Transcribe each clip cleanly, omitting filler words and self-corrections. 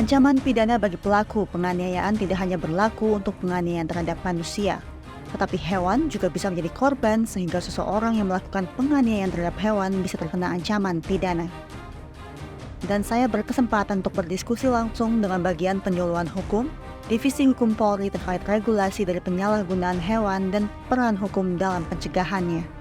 Ancaman pidana bagi pelaku penganiayaan tidak hanya berlaku untuk penganiayaan terhadap manusia, tetapi hewan juga bisa menjadi korban sehingga seseorang yang melakukan penganiayaan terhadap hewan bisa terkena ancaman pidana. Dan saya berkesempatan untuk berdiskusi langsung dengan bagian penyuluhan hukum, Divisi Hukum Polri terkait regulasi dari penyalahgunaan hewan dan peran hukum dalam pencegahannya.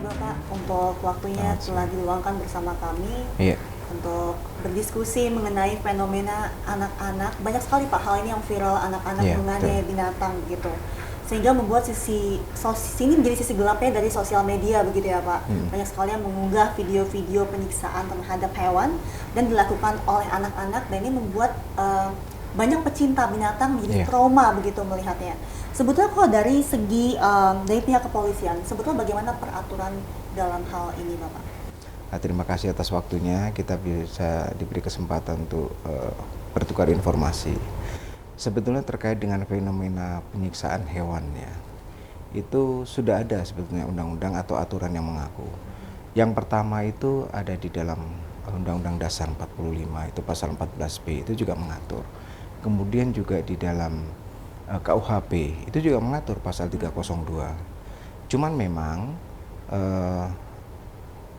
Bapak untuk waktunya telah diluangkan bersama kami untuk berdiskusi mengenai fenomena anak-anak. Banyak sekali Pak hal ini yang viral, anak-anak menganiaya binatang gitu, sehingga membuat sini menjadi sisi gelapnya dari sosial media begitu ya Pak. Banyak sekali yang mengunggah video-video penyiksaan terhadap hewan dan dilakukan oleh anak-anak, dan ini membuat banyak pecinta binatang menjadi trauma begitu melihatnya. Sebetulnya kalau dari segi dari pihak kepolisian, sebetulnya bagaimana peraturan dalam hal ini Bapak? Terima kasih atas waktunya, kita bisa diberi kesempatan untuk bertukar informasi. Sebetulnya terkait dengan fenomena penyiksaan hewan ya, itu sudah ada sebetulnya undang-undang atau aturan yang mengaku. Yang pertama itu ada di dalam Undang-Undang Dasar 45, itu pasal 14B itu juga mengatur. Kemudian juga di dalam KUHP itu juga mengatur pasal 302. Cuman memang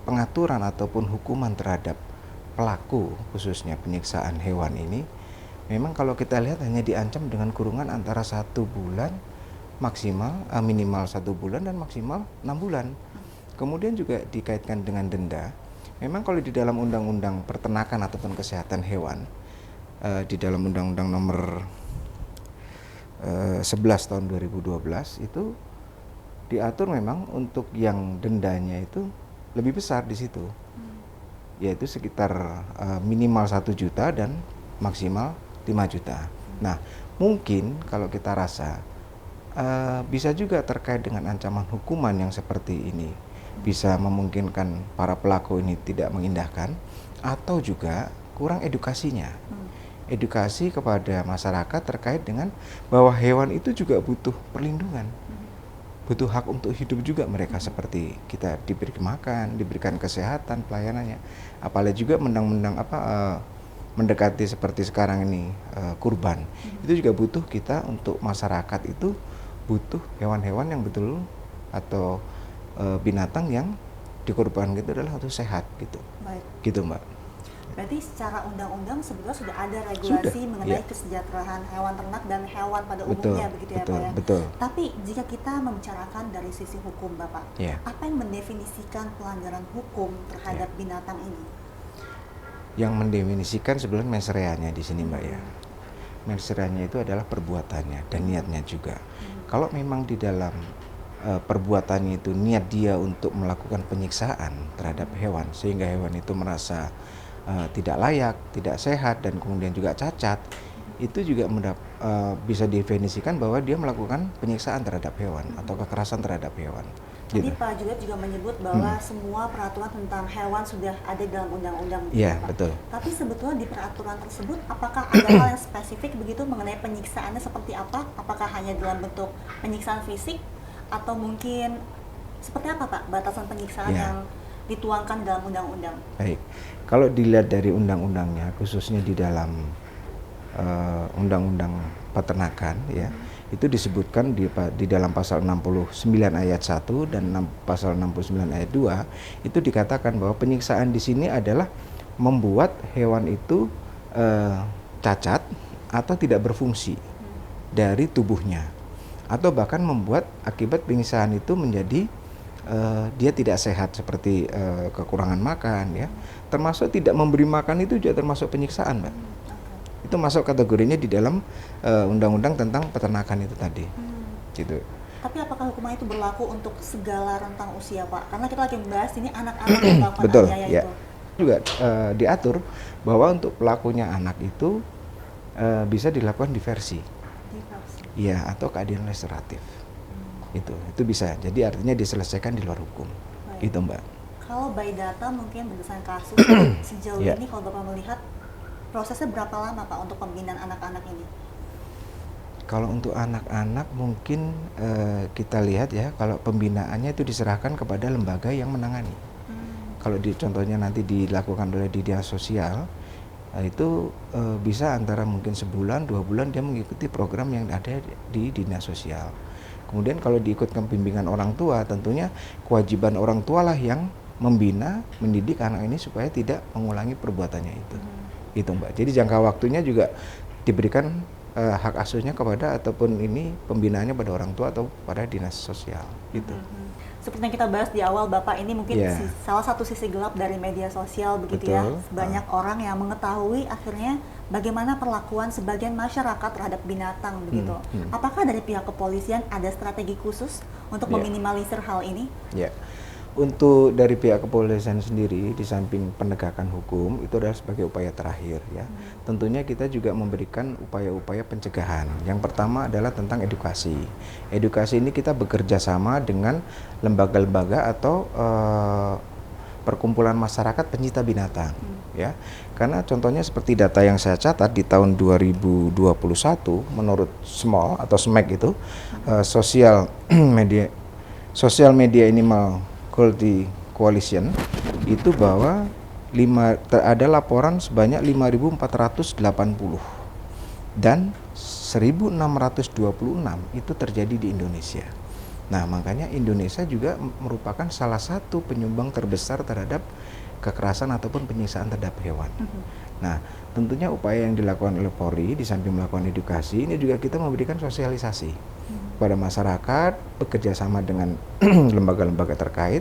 pengaturan ataupun hukuman terhadap pelaku khususnya penyiksaan hewan ini memang kalau kita lihat hanya diancam dengan kurungan antara 1 bulan maksimal, minimal 1 bulan dan maksimal 6 bulan. Kemudian juga dikaitkan dengan denda. Memang kalau di dalam Undang-Undang Peternakan ataupun Kesehatan Hewan, di dalam Undang-Undang nomor 11 tahun 2012 itu diatur memang untuk yang dendanya itu lebih besar di situ, yaitu sekitar minimal 1 juta dan maksimal 5 juta. Nah, mungkin kalau kita rasa bisa juga terkait dengan ancaman hukuman yang seperti ini, bisa memungkinkan para pelaku ini tidak mengindahkan, atau juga kurang edukasinya. Edukasi kepada masyarakat terkait dengan bahwa hewan itu juga butuh perlindungan, butuh hak untuk hidup juga mereka, seperti kita diberi makan, diberikan kesehatan, pelayanannya. Apalagi juga mendekati seperti sekarang ini kurban, itu juga butuh kita untuk masyarakat itu butuh hewan-hewan yang betul atau binatang yang dikorbankan itu adalah untuk sehat gitu. Baik. Gitu Mbak. Berarti secara undang-undang sebetulnya sudah ada regulasi mengenai kesejahteraan hewan ternak dan hewan pada umumnya begitu ya Pak ya. Betul. Tapi jika kita membicarakan dari sisi hukum Bapak, apa yang mendefinisikan pelanggaran hukum terhadap binatang ini? Yang mendefinisikan sebenarnya mens reanya di sini Mbak ya. Mens reanya itu adalah perbuatannya dan niatnya juga. Kalau memang di dalam perbuatannya itu niat dia untuk melakukan penyiksaan terhadap hewan sehingga hewan itu merasa tidak layak, tidak sehat, dan kemudian juga cacat, itu juga bisa didefinisikan bahwa dia melakukan penyiksaan terhadap hewan atau kekerasan terhadap hewan. Tadi Pak Juliet juga menyebut bahwa semua peraturan tentang hewan sudah ada dalam undang-undang. Iya, betul. Tapi sebetulnya di peraturan tersebut apakah ada hal yang spesifik begitu mengenai penyiksaannya seperti apa? Apakah hanya dalam bentuk penyiksaan fisik atau mungkin seperti apa Pak batasan penyiksaan yang dituangkan dalam undang-undang? Baik, kalau dilihat dari undang-undangnya, khususnya di dalam undang-undang peternakan ya, itu disebutkan di dalam pasal 69 ayat 1 dan pasal 69 ayat 2 itu dikatakan bahwa penyiksaan di sini adalah membuat hewan itu cacat atau tidak berfungsi dari tubuhnya, atau bahkan membuat akibat penyiksaan itu menjadi dia tidak sehat, seperti kekurangan makan ya, termasuk tidak memberi makan itu juga termasuk penyiksaan Mbak. Itu masuk kategorinya di dalam undang-undang tentang peternakan itu tadi gitu. Tapi apakah hukuman itu berlaku untuk segala rentang usia Pak? Karena kita lagi membahas ini anak-anak yang melakukan aniaya itu. Juga diatur bahwa untuk pelakunya anak itu bisa dilakukan diversi. Iya, atau keadilan restoratif. Itu bisa. Jadi artinya diselesaikan di luar hukum. Baik. Itu Mbak. Kalau by data mungkin berdasarkan kasus sejauh Yeah. ini kalau Bapak melihat prosesnya berapa lama Pak untuk pembinaan anak-anak ini? Kalau untuk anak-anak mungkin kita lihat ya, kalau pembinaannya itu diserahkan kepada lembaga yang menangani. Kalau contohnya nanti dilakukan oleh di dinas sosial, itu bisa antara mungkin sebulan, 2 bulan dia mengikuti program yang ada di dinas sosial. Kemudian kalau diikutkan bimbingan orang tua, tentunya kewajiban orang tua lah yang membina, mendidik anak ini supaya tidak mengulangi perbuatannya itu. Itu Mbak. Jadi jangka waktunya juga diberikan hak asuhnya kepada ataupun ini pembinaannya pada orang tua atau pada dinas sosial gitu. Seperti yang kita bahas di awal Bapak, ini mungkin salah satu sisi gelap dari media sosial begitu. Betul. Ya. Banyak orang yang mengetahui akhirnya bagaimana perlakuan sebagian masyarakat terhadap binatang begitu. Apakah dari pihak kepolisian ada strategi khusus untuk meminimalisir hal ini? Ya. Untuk dari pihak kepolisian sendiri, di samping penegakan hukum itu adalah sebagai upaya terakhir ya. Tentunya kita juga memberikan upaya-upaya pencegahan. Yang pertama adalah tentang edukasi. Edukasi ini kita bekerja sama dengan lembaga-lembaga atau perkumpulan masyarakat pencinta binatang ya. Karena contohnya seperti data yang saya catat di tahun 2021 menurut SMAL atau SMAC itu Social Media Animal Cruelty Coalition itu bahwa ada laporan sebanyak 5.480 dan 1.626 itu terjadi di Indonesia. Nah, makanya Indonesia juga merupakan salah satu penyumbang terbesar terhadap kekerasan ataupun penyiksaan terhadap hewan. Nah, tentunya upaya yang dilakukan oleh Polri di samping melakukan edukasi, ini juga kita memberikan sosialisasi kepada masyarakat, bekerja sama dengan lembaga-lembaga terkait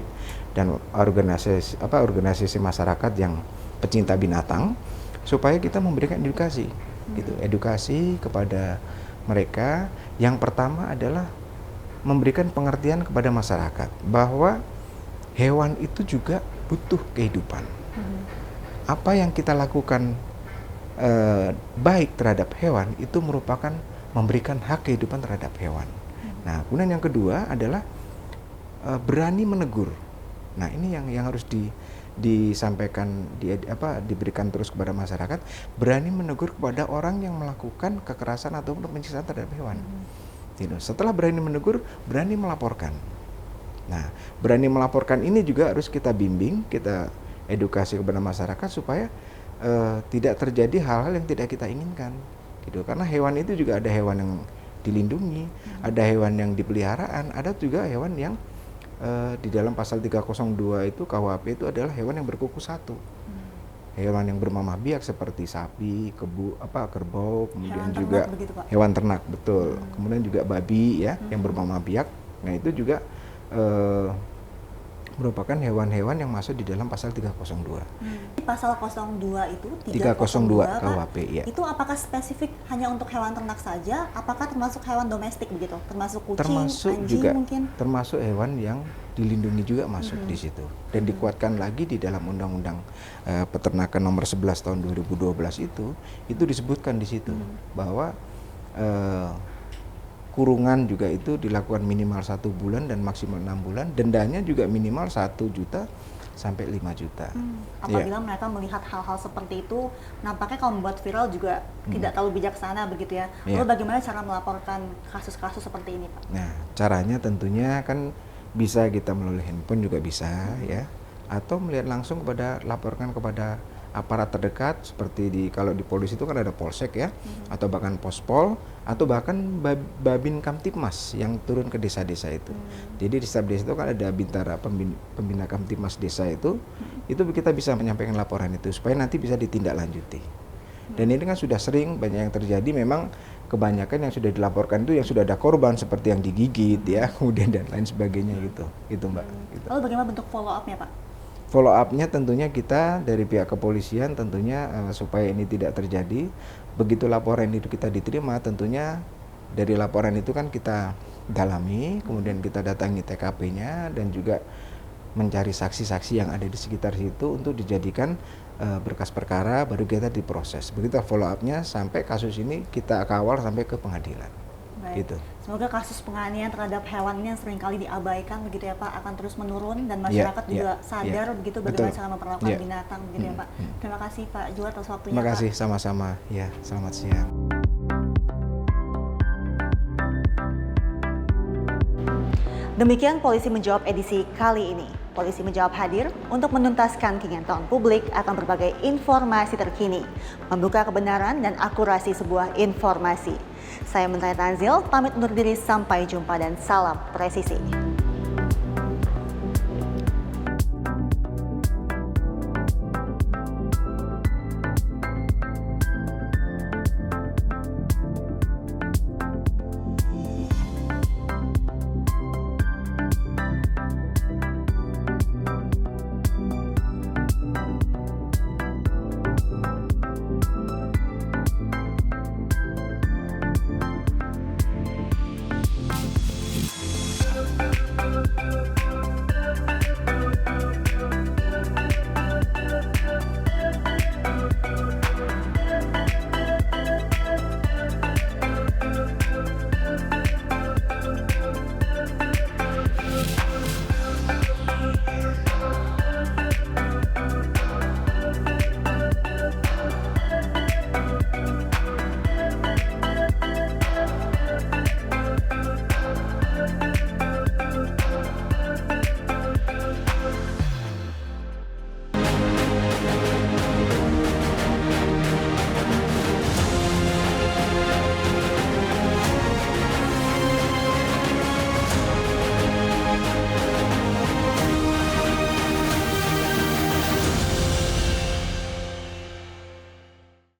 dan organisasi masyarakat yang pecinta binatang supaya kita memberikan edukasi gitu. Edukasi kepada mereka yang pertama adalah memberikan pengertian kepada masyarakat bahwa hewan itu juga butuh kehidupan. Apa yang kita lakukan baik terhadap hewan itu merupakan memberikan hak kehidupan terhadap hewan. Nah, kemudian yang kedua adalah berani menegur. Nah, ini yang harus disampaikan, diberikan terus kepada masyarakat, berani menegur kepada orang yang melakukan kekerasan atau penyiksaan terhadap hewan. Setelah berani menegur, berani melaporkan. Nah, berani melaporkan ini juga harus kita bimbing, kita edukasi kepada masyarakat supaya tidak terjadi hal-hal yang tidak kita inginkan. Gitu. Karena hewan itu juga ada hewan yang dilindungi, ada hewan yang dipeliharaan, ada juga hewan yang di dalam pasal 302 itu KUHP itu adalah hewan yang berkuku satu. Hewan yang bermamah biak seperti sapi, kerbau, kemudian hewan juga begitu, hewan ternak, betul. Kemudian juga babi ya yang bermamah biak. Nah, itu juga merupakan hewan-hewan yang masuk di dalam pasal 302. Pasal 02 itu 302 KUHP ya. Itu apakah spesifik hanya untuk hewan ternak saja? Apakah termasuk hewan domestik begitu? Termasuk kucing, anjing juga, mungkin? Termasuk hewan yang dilindungi juga masuk di situ. Dan dikuatkan lagi di dalam Undang-Undang Peternakan nomor 11 tahun 2012 itu disebutkan di situ bahwa kurungan juga itu dilakukan minimal 1 bulan dan maksimal 6 bulan. Dendanya juga minimal 1 juta sampai 5 juta. Apabila mereka melihat hal-hal seperti itu, nampaknya kalau membuat viral juga tidak terlalu bijaksana begitu ya. Lalu bagaimana cara melaporkan kasus-kasus seperti ini, Pak? Nah, caranya tentunya kan bisa kita melalui handphone juga bisa ya. Atau melihat langsung laporkan kepada aparat terdekat seperti kalau di polisi itu kan ada polsek ya, atau bahkan pospol, atau bahkan babin kamtipmas yang turun ke desa-desa itu. Jadi di setiap desa itu kan ada bintara pembina kamtipmas desa itu kita bisa menyampaikan laporan itu supaya nanti bisa ditindaklanjuti. Dan ini kan sudah sering banyak yang terjadi, memang kebanyakan yang sudah dilaporkan itu yang sudah ada korban seperti yang digigit ya, kemudian dan lain sebagainya gitu Mbak. Gitu. Lalu bagaimana bentuk follow up-nya Pak? Follow up-nya tentunya kita dari pihak kepolisian tentunya supaya ini tidak terjadi, begitu laporan itu kita diterima, tentunya dari laporan itu kan kita dalami, kemudian kita datangi TKP-nya dan juga mencari saksi-saksi yang ada di sekitar situ untuk dijadikan berkas perkara, baru kita diproses. Begitu follow up-nya sampai kasus ini kita kawal sampai ke pengadilan. gitu. Semoga kasus penganiayaan terhadap hewan ini yang seringkali diabaikan begitu ya Pak akan terus menurun dan masyarakat juga sadar begitu bagaimana cara memperlakukan binatang begitu ya Pak. Terima kasih Pak Juat atas waktunya. Terima kasih Pak. sama-sama. Ya, selamat siang. Demikian Polisi Menjawab edisi kali ini. Polisi Menjawab hadir untuk menuntaskan keinginan publik akan berbagai informasi terkini, membuka kebenaran dan akurasi sebuah informasi. Saya Menteri Tanzil, pamit undur diri sampai jumpa dan salam presisi.